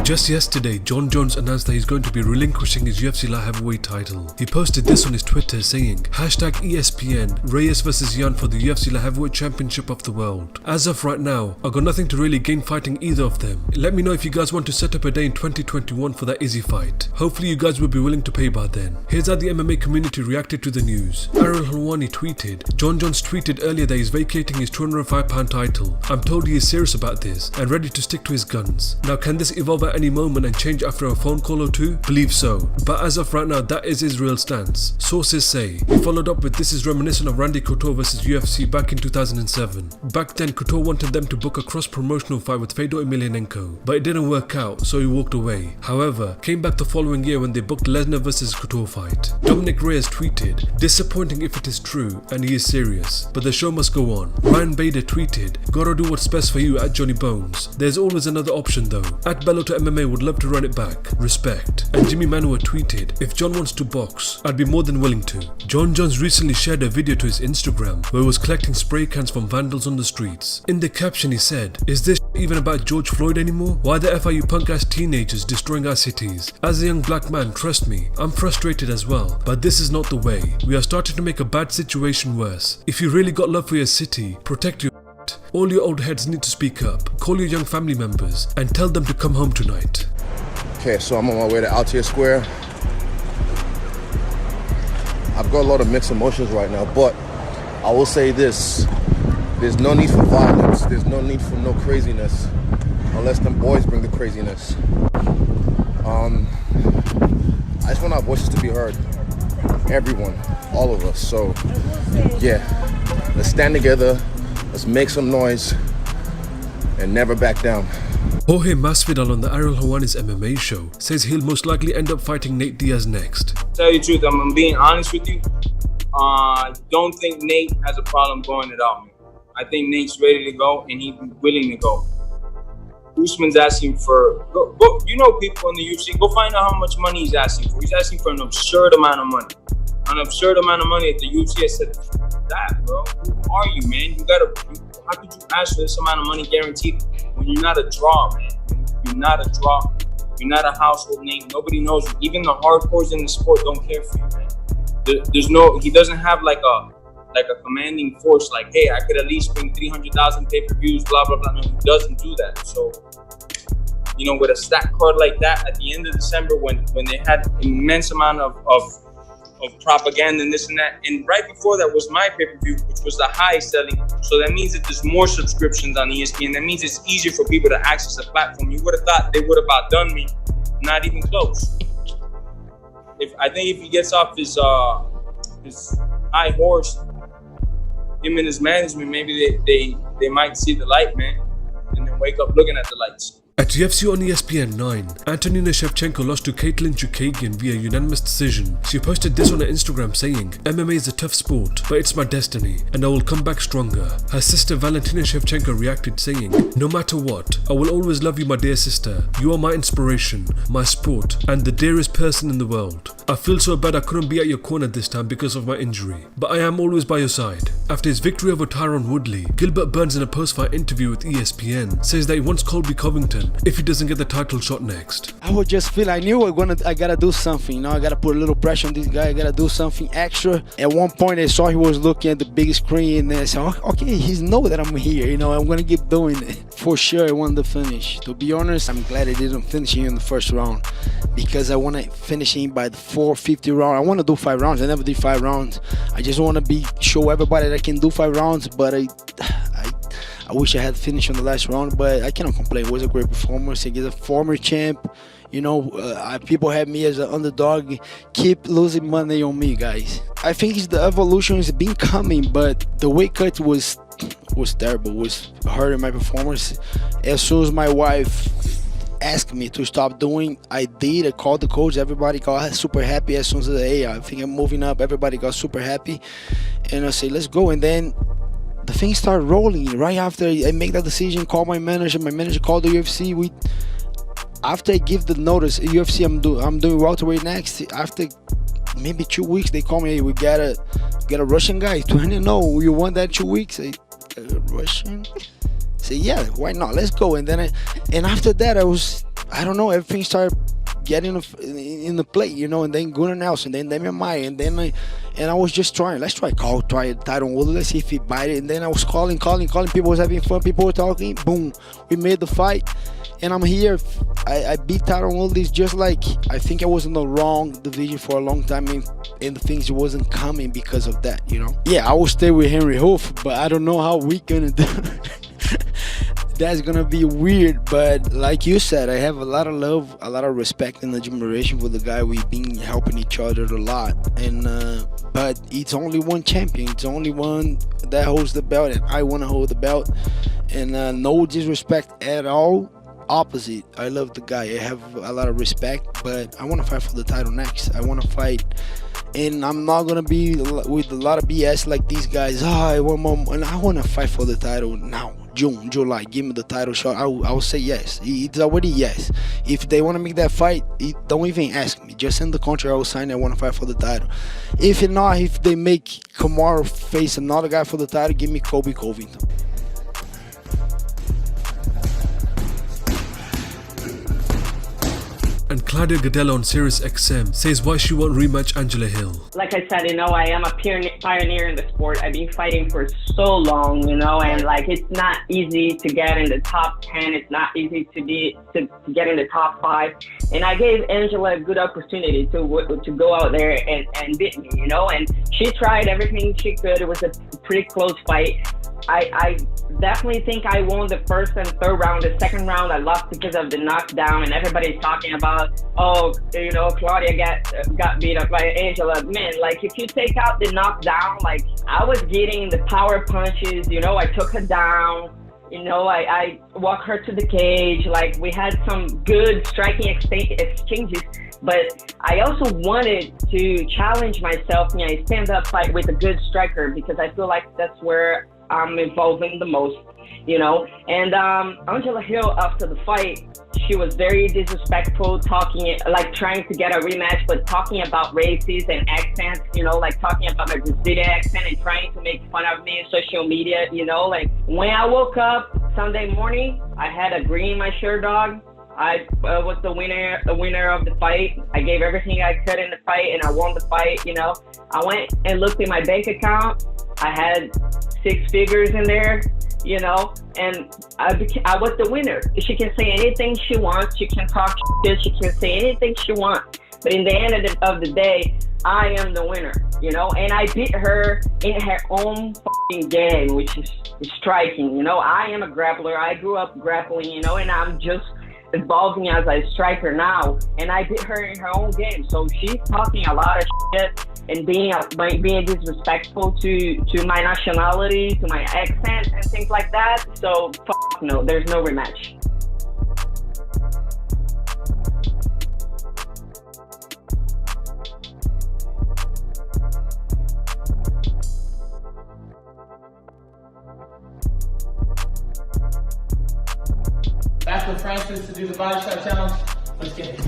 Just yesterday, Jon Jones announced that he's going to be relinquishing his UFC light heavyweight title. He posted this on his Twitter saying, #ESPN Reyes vs Jan for the UFC light heavyweight championship of the world. As of right now, I got nothing to really gain fighting either of them. Let me know if you guys want to set up a day in 2021 for that Izzy fight. Hopefully you guys will be willing to pay by then. Here's how the MMA community reacted to the news. Ariel Helwani tweeted, Jon Jones tweeted earlier that he's vacating his 205-pound title. I'm told he is serious about this and ready to stick to his guns. Now can this evolve at any moment and change after a phone call or two? Believe so. But as of right now, that is his real stance. Sources say he followed up with, this is reminiscent of Randy Couture vs UFC back in 2007. Back then, Couture wanted them to book a cross-promotional fight with Fedor Emelianenko, but it didn't work out, so he walked away. However, came back the following year when they booked Lesnar vs Couture fight. Dominic Reyes tweeted, disappointing if it is true, and he is serious, but the show must go on. Ryan Bader tweeted, gotta do what's best for you at Johnny Bones. There's always another option though. At Bellator MMA would love to run it back. Respect. And Jimmy Manuwa tweeted, if Jon wants to box, I'd be more than willing to. Jon Jones recently shared a video to his Instagram where he was collecting spray cans from vandals on the streets. In the caption he said, is this even about George Floyd anymore? Why the F are you punk ass teenagers destroying our cities? As a young black man, trust me, I'm frustrated as well, but this is not the way. We are starting to make a bad situation worse. If you really got love for your city, protect your all your old heads need to speak up. Call your young family members and tell them to come home tonight. Okay, so I'm on my way to Altier Square. I've got a lot of mixed emotions right now, but I will say this. There's no need for violence. There's no need for no craziness unless them boys bring the craziness. I just want our voices to be heard. Everyone, all of us. So, yeah, let's stand together. Let's make some noise and never back down. Jorge Masvidal on the Ariel Helwani's MMA show says he'll most likely end up fighting Nate Diaz next. Tell you the truth, I'm being honest with you. Don't think Nate has a problem going without me. I think Nate's ready to go and he'd be willing to go. Usman's asking for, go, you know people in the UFC, go find out how much money he's asking for. He's asking for an absurd amount of money. An absurd amount of money at the UFC. I said, that, bro, who are you, man? How could you ask for this amount of money guaranteed when you're not a draw, man? You're not a draw. You're not a household name. Nobody knows you. Even the hardcores in the sport don't care for you, man. He doesn't have like a commanding force, like, hey, I could at least bring 300,000 pay-per-views, blah, blah, blah. No, he doesn't do that. So, you know, with a stack card like that at the end of December when they had immense amount of propaganda and this and that, and right before that was my pay-per-view, which was the highest selling, so that means that there's more subscriptions on ESPN. That means it's easier for people to access the platform. You would have thought they would have outdone me. Not even close. I think if he gets off his high horse, him and his management, maybe they might see the light, man, and then wake up looking at the lights. At UFC on ESPN 9, Antonina Shevchenko lost to Caitlin Chukagian via unanimous decision. She posted this on her Instagram saying, MMA is a tough sport, but it's my destiny, and I will come back stronger. Her sister Valentina Shevchenko reacted saying, no matter what, I will always love you, my dear sister. You are my inspiration, my sport, and the dearest person in the world. I feel so bad I couldn't be at your corner this time because of my injury, but I am always by your side. After his victory over Tyron Woodley, Gilbert Burns in a post-fight interview with ESPN says that he wants Colby Covington if he doesn't get the title shot next. I would just feel, I knew I gotta do something, you know, I gotta put a little pressure on this guy, I gotta do something extra. At one point I saw he was looking at the big screen and I said, okay, he knows that I'm here, you know, I'm gonna keep doing it. For sure I wanted to finish. To be honest, I'm glad I didn't finish him in the first round because I want to finish him by the 450 round. I want to do 5 rounds. I never did 5 rounds. I just want to show everybody that I can do 5 rounds, but I wish I had finished on the last round, but I cannot complain. It was a great performance. He's a former champ. You know, people have me as an underdog. Keep losing money on me, guys. I think the evolution has been coming, but the weight cut was terrible. It was hurting my performance. As soon as my wife asked me to stop doing, I did. I called the coach. Everybody got super happy. As soon as I think I'm moving up, everybody got super happy. And I say, let's go. And then the thing started rolling. Right after I make that decision, call my manager called the UFC. After I give the notice, UFC, I'm doing welterweight next. After maybe 2 weeks, they call me, hey, we got a Russian guy. 20, no, you want that 2 weeks? Russian? Say, yeah, why not? Let's go. And then after that, I was I don't know, everything started getting in the plate, you know, and then Gunnar Nelson, then Damian Maia, and then I was just trying, let's try Tyron Woodley, let's see if he bite it. And then I was calling, people was having fun, people were talking, boom, we made the fight, and I'm here. I beat Tyron Woodley, just like, I think I was in the wrong division for a long time, and the things wasn't coming because of that, you know. Yeah, I will stay with Henry Hoof, but I don't know how we gonna do that's gonna be weird. But like you said, I have a lot of love, a lot of respect and admiration for the guy. We've been helping each other a lot, and but it's only one champion, it's only one that holds the belt, and I want to hold the belt. And no disrespect at all, opposite, I love the guy, I have a lot of respect, but I want to fight for the title next. I want to fight, and I'm not gonna be with a lot of BS like these guys. I want more, and I want to fight for the title now. June, July, give me the title shot. I will say yes. It's already yes. If they want to make that fight, don't even ask me. Just send the contract. I will sign. I want to fight for the title. If not, if they make Kamaru face another guy for the title, give me Colby Covington. And Claudia Gadelha on Sirius XM says why she won't rematch Angela Hill. Like I said, you know, I am a pioneer in the sport. I've been fighting for so long, you know, and like it's not easy to get in the top 10. It's not easy to get in the top 5. And I gave Angela a good opportunity to go out there and beat me, you know, and she tried everything she could. It was a pretty close fight. I definitely think I won the first and third round. The second round I lost because of the knockdown, and everybody's talking about, oh, you know, Claudia got beat up by Angela. Man, like if you take out the knockdown, like I was getting the power punches, you know, I took her down, you know, I walked her to the cage, like we had some good striking exchanges. But I also wanted to challenge myself in a stand-up fight with a good striker, because I feel like that's where I'm involving the most, you know. And Angela Hill, after the fight, she was very disrespectful, talking, like trying to get a rematch, but talking about races and accents, you know, like talking about my Brazilian accent and trying to make fun of me on social media, you know. Like when I woke up Sunday morning, I had a green in my shirt, dog. I was the winner of the fight. I gave everything I could in the fight, and I won the fight, you know. I went and looked at my bank account. I had 6 figures in there, you know, and I was the winner. She can say anything she wants. She can talk shit. She can say anything she wants. But in the end of the day, I am the winner, you know, and I beat her in her own fucking game, which is striking, you know. I am a grappler. I grew up grappling, you know, and I'm just evolving as a striker now, and I beat her in her own game. So she's talking a lot of shit and being disrespectful to my nationality, to my accent and things like that. So no, there's no rematch. Back with Francis to do the body shot challenge. Let's get it.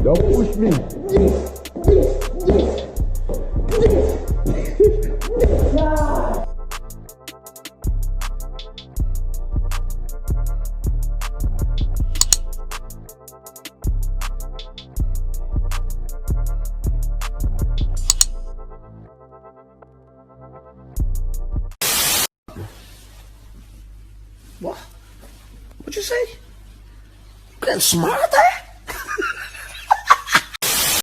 Don't push me. What? What'd you say? You getting smart there?